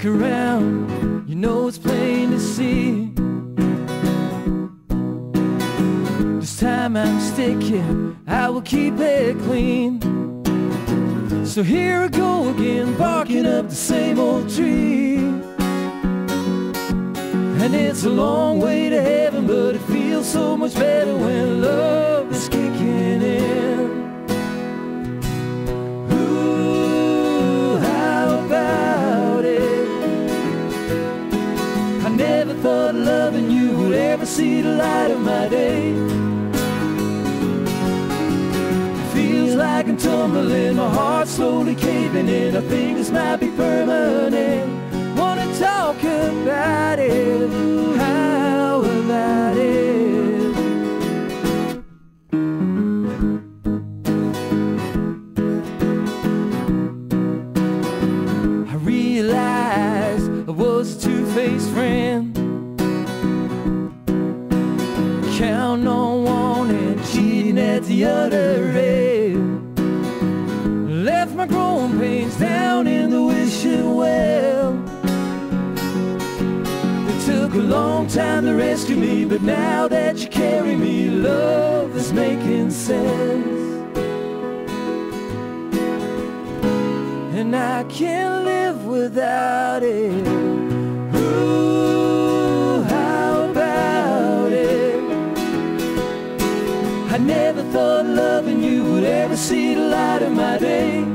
look around, you know it's plain to see. This time I'm sticking, I will keep it clean. So here I go again, barking up the same old tree. And it's a long way to heaven, but it feels so much better when love is kicking in. Ooh, how about it? I never thought loving you would ever see the light of my day. Feels like I'm tumbling, my heart's slowly caving in. I think this might be permanent. Wanna talk about it, how about it? I realized I was a two-faced friend, counting on one and cheating at the other end. Left my growing pains down in the wishing well. Took a long time to rescue me, but now that you carry me, love is making sense. And I can't live without it. Ooh, how about it? I never thought loving you would ever see the light of my day.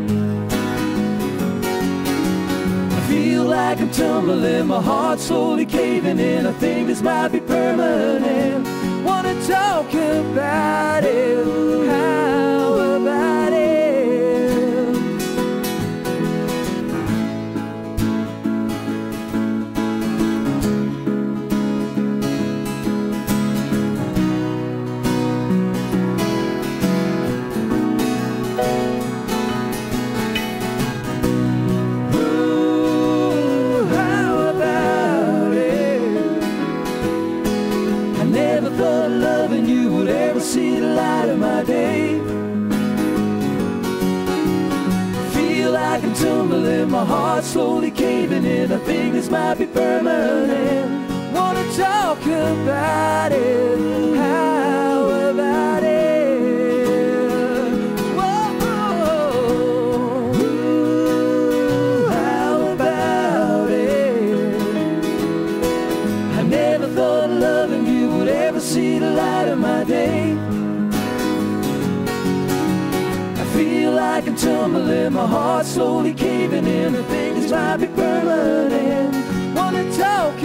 Feel like I'm tumbling, my heart's slowly caving in. I think this might be permanent. Wanna talk about it, how about it? See the light of my day. Feel like I'm tumbling, my heart's slowly caving in. I think this might be permanent. Wanna talk about it, how about it? Whoa, ooh, how about it? I never thought loving you would ever see the light of my day. Feel like I'm tumbling, my heart's slowly caving in. I think this might be permanent. Wanna talk